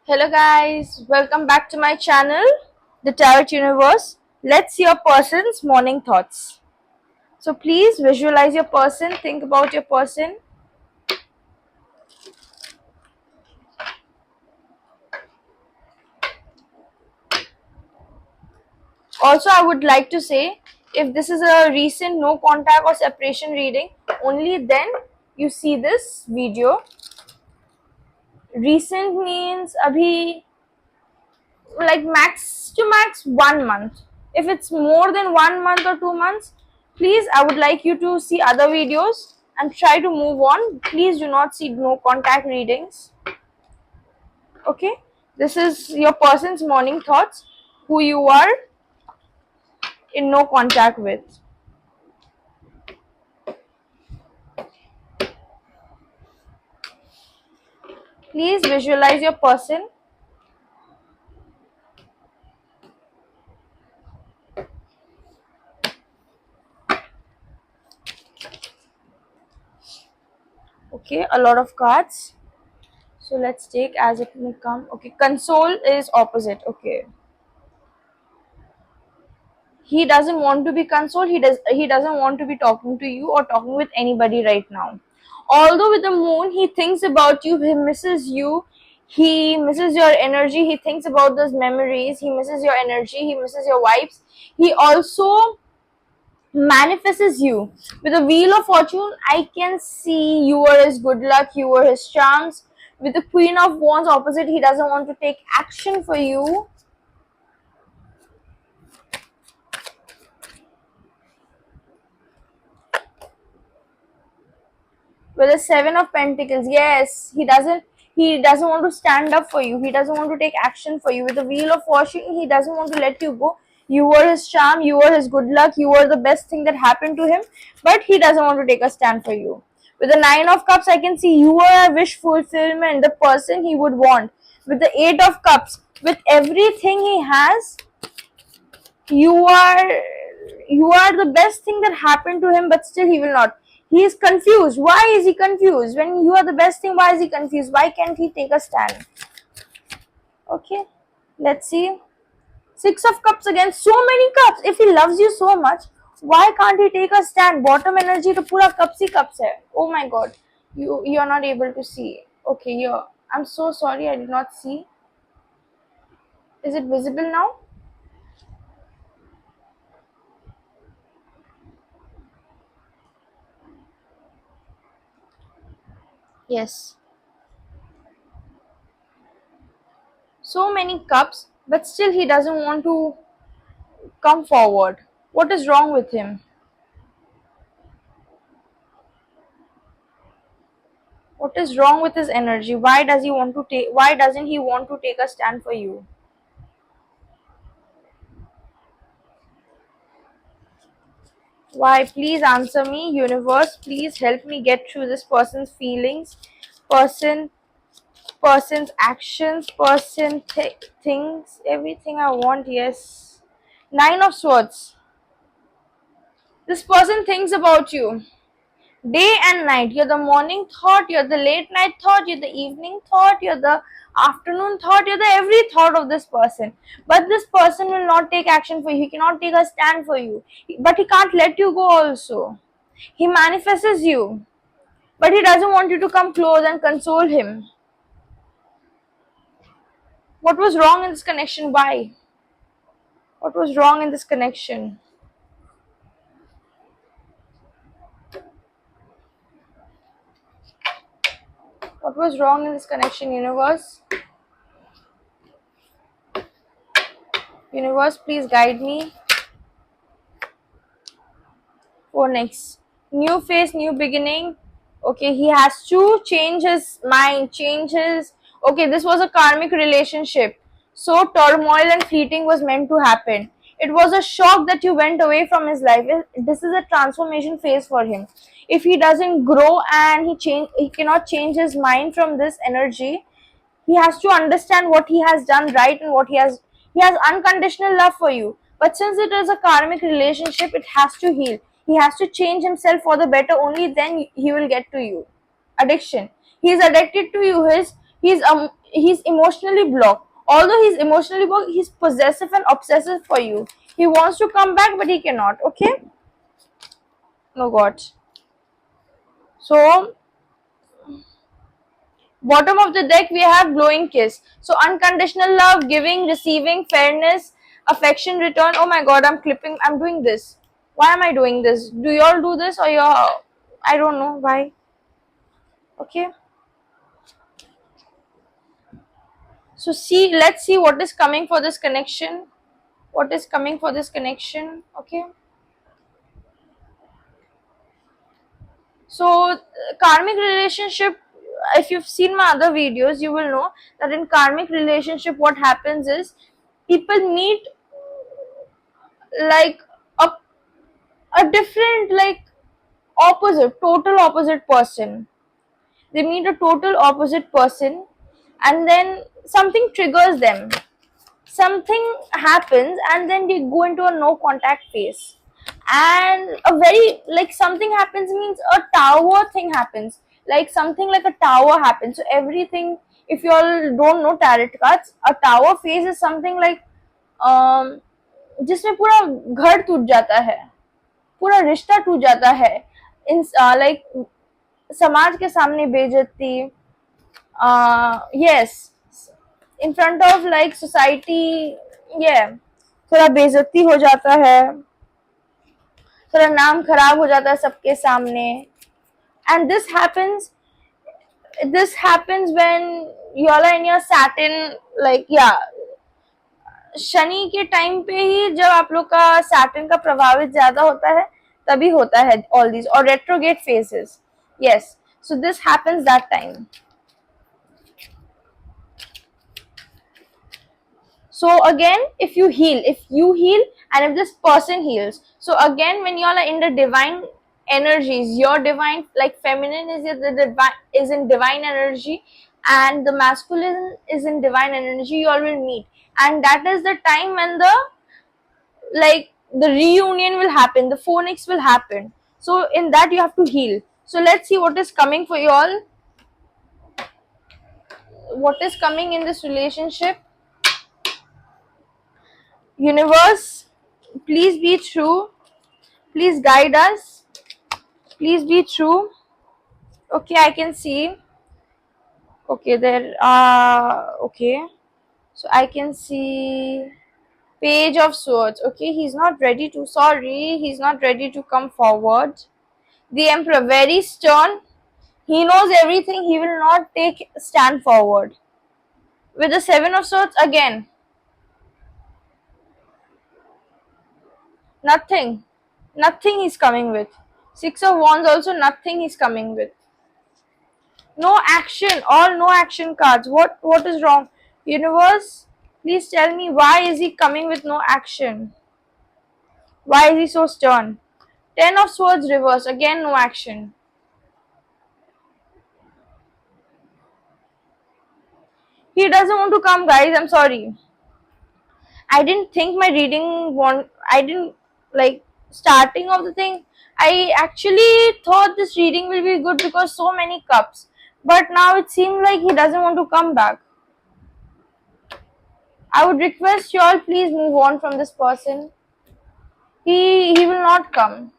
Hello guys, welcome back to my channel, The Tarot Universe. Let's see your person's morning thoughts. So please visualize your person, think about your person. Also, I would like to say, if this is a recent no contact or separation reading, only then you see this video. Recent means abhi like max to max 1 month. If it's more than 1 month or 2 months, please, I would like you to see other videos and try to move on. Please do not see no contact readings. Okay, this is your person's morning thoughts, who you are in no contact with. Please visualize your person. Okay, a lot of cards, so let's take as it may come. Okay, console is opposite. Okay, he doesn't want to be consoled. He doesn't want to be talking to you or talking with anybody right now. Although with the moon, he thinks about you, he misses you, he misses your energy, he thinks about those memories, he misses your energy, he misses your vibes. He also manifests you with the wheel of fortune. I can see you are his good luck, you are his charms. With the queen of wands opposite, he doesn't want to take action for you. With the seven of pentacles, yes, he doesn't want to stand up for you, he doesn't want to take action for you. With the wheel of fortune, he doesn't want to let you go. You were his charm, you were his good luck, you were the best thing that happened to him, but he doesn't want to take a stand for you. With the nine of cups, I can see you are a wish fulfillment, the person he would want. With the eight of cups, with everything he has, you are you are the best thing that happened to him, but still he will not. He is confused. Why is he confused? When you are the best thing, why is he confused? Why can't he take a stand? Okay, let's see. Six of cups again. So many cups. If he loves you so much, why can't he take a stand? Bottom energy to pura cups hi cups hai. Oh my god, you're not able to see. Okay, I'm so sorry, I did not see. Is it visible now? Yes. So many cups, but still he doesn't want to come forward. What is wrong with him? What is wrong with his energy? Why doesn't he want to take a stand for you? Why? Please answer me, universe. Please help me get through this person's feelings, person person's actions, things, everything I want. Yes. Nine of swords. This person thinks about you day and night. You're the morning thought, you're the late night thought, you're the evening thought, you're the afternoon thought, you're the every thought of this person. But this person will not take action for you. He cannot take a stand for you, but he can't let you go also. He manifests you, but he doesn't want you to come close and console him. What was wrong in this connection? Why? What was wrong in this connection? What was wrong in this connection, universe? Universe, please guide me for next. New phase, new beginning. Okay, he has to change his mind, change his. Okay, this was a karmic relationship, so turmoil and fleeting was meant to happen. It was a shock that you went away from his life. This is a transformation phase for him. If he doesn't grow and he cannot change his mind from this energy. He has to understand what he has done right and he has unconditional love for you. But since it is a karmic relationship, it has to heal. He has to change himself for the better. Only then he will get to you. Addiction. He is addicted to you. He's emotionally blocked. Although he's emotionally blocked, he's possessive and obsessive for you. He wants to come back, but he cannot. Okay. No God. So bottom of the deck we have blowing kiss. So unconditional love, giving, receiving, fairness, affection, return. Oh my God, I'm doing this. Why am I doing this? Do you all do this or you're, I don't know why. Okay. So let's see what is coming for this connection. What is coming for this connection? Okay. So karmic relationship, if you've seen my other videos, you will know that in karmic relationship, what happens is people meet like a different, like opposite, total opposite person. They meet a total opposite person, and then something triggers them. Something happens, and then they go into a no contact phase. And a very, like, something happens means a tower thing happens. Like something like a tower happens. So everything, if you all don't know tarot cards, a tower phase is something like जिसमें पूरा घर टूट जाता है, पूरा रिश्ता टूट जाता है, इन लाइक समाज के सामने बेइज्जती, yes, in front of like society, ये थोड़ा बेइज्जती हो जाता है, थोड़ा नाम खराब हो जाता है सबके सामने. And this happens when you all are in your Saturn, like yeah, Shani के टाइम पे ही जब आप लोग का सैटर्न का प्रभावित ज्यादा होता है तभी होता है ऑल दीज, और retrograde phases. Yes, so this happens that time. So again, if you heal and if this person heals, so again when you all are in the divine energies, your divine, like feminine is in divine energy, and the masculine is in divine energy, you all will meet, and that is the time when the, like, the reunion will happen, the phonics will happen. So in that you have to heal. So let's see what is coming for you all. What is coming in this relationship? Universe, please be true. Please guide us. Please be true. Okay, I can see. Okay, there okay. So I can see Page of Swords. Okay, he's not ready to, sorry, he's not ready to come forward. The Emperor, very stern. He knows everything. He will not take stand forward. With the Seven of Swords, again, nothing. Nothing he's coming with. Six of Wands, also nothing he's coming with. No action. All no action cards. What is wrong? Universe, please tell me, why is he coming with no action? Why is he so stern? Ten of Swords reverse. Again, no action. He doesn't want to come, guys. I'm sorry. I didn't think my reading I didn't, like, starting of the thing. I actually thought this reading will be good because so many cups. But now it seems like he doesn't want to come back. I would request you all, please move on from this person. He will not come.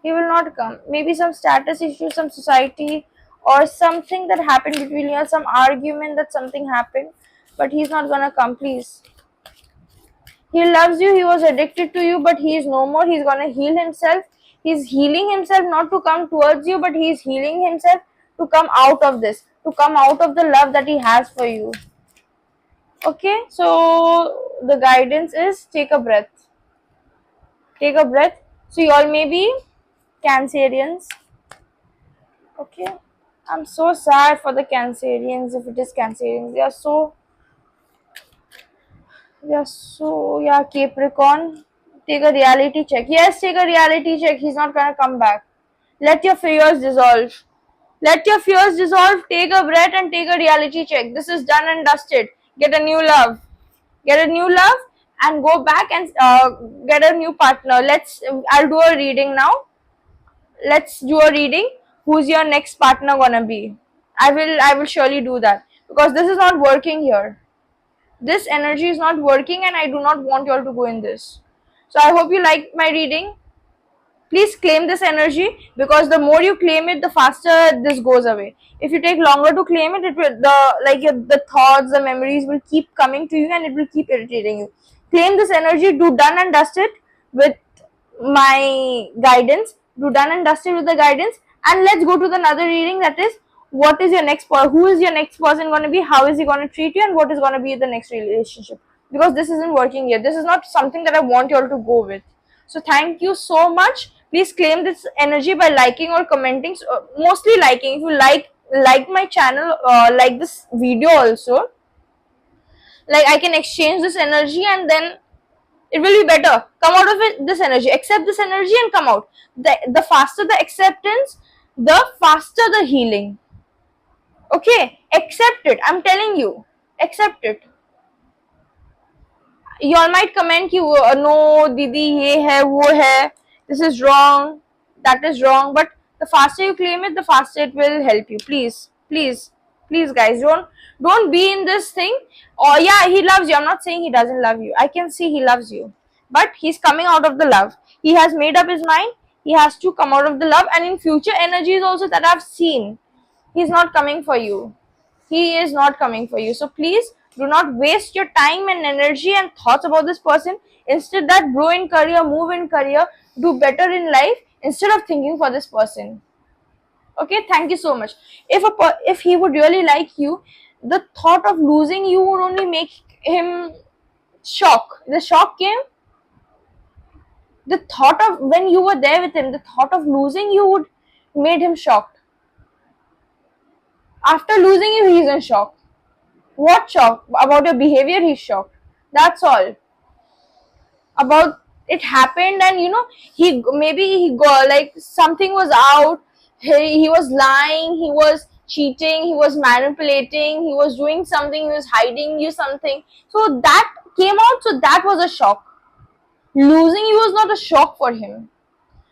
He will not come. Maybe some status issue, some society, or something that happened between you, some argument that something happened. But he's not gonna come, please. He loves you, he was addicted to you, but he is no more. He's gonna heal himself. He's healing himself not to come towards you, but he's healing himself to come out of this, to come out of the love that he has for you. Okay, so the guidance is take a breath. Take a breath. So you all may be Cancerians. Okay, I'm so sad for the Cancerians. If it is Cancerians, they are so, yeah, Capricorn. Take a reality check. Yes, take a reality check. He's not gonna come back. Let your fears dissolve. Let your fears dissolve. Take a breath and take a reality check. This is done and dusted. Get a new love. Get a new love and go back and get a new partner. I'll do a reading now. Let's do a reading. Who's your next partner gonna be? I will surely do that, because this is not working here. This energy is not working, and I do not want you all to go in this. So I hope you like my reading. Please claim this energy, because the more you claim it, the faster this goes away. If you take longer to claim it, it will, the thoughts, the memories will keep coming to you, and it will keep irritating you. Claim this energy, do done and dust it with my guidance, do done and dust it with the guidance, and let's go to the another reading, that is, what is your next who is your next person going to be, how is he going to treat you, and what is going to be the next relationship, because this isn't working yet. This is not something that I want you all to go with. So thank you so much. Please claim this energy by liking or commenting. So, mostly liking. If you like my channel, like this video also, like I can exchange this energy, and then it will be better. Come out of it, this energy, accept this energy, and come out. The faster the acceptance, the faster the healing. Okay, accept it. I'm telling you, accept it. You all might comment कि no दीदी ये है वो है, this is wrong, that is wrong, but the faster you claim it, the faster it will help you. Please, please, please, guys, don't be in this thing. Oh yeah, he loves you. I'm not saying he doesn't love you. I can see he loves you, but he's coming out of the love. He has made up his mind. He has to come out of the love, and in future energies also that I've seen, he's not coming for you. He is not coming for you. So please do not waste your time and energy and thoughts about this person. Instead, that grow in career, move in career, do better in life, instead of thinking for this person. Okay, thank you so much. If he would really like you, the thought of losing you would only make him shock. The shock came. The thought of when you were there with him, the thought of losing you would made him shocked. After losing you, he's in shock. What shock? About your behavior, he's shocked. That's all. About it happened, and he go like something was out. He was lying, he was cheating, he was manipulating, he was doing something, he was hiding you something. So that came out, so that was a shock. Losing you was not a shock for him.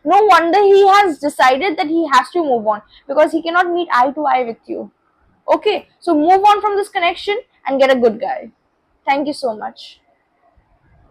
No wonder he has decided that he has to move on, because he cannot meet eye to eye with you. Okay, so move on from this connection and get a good guy. Thank you so much.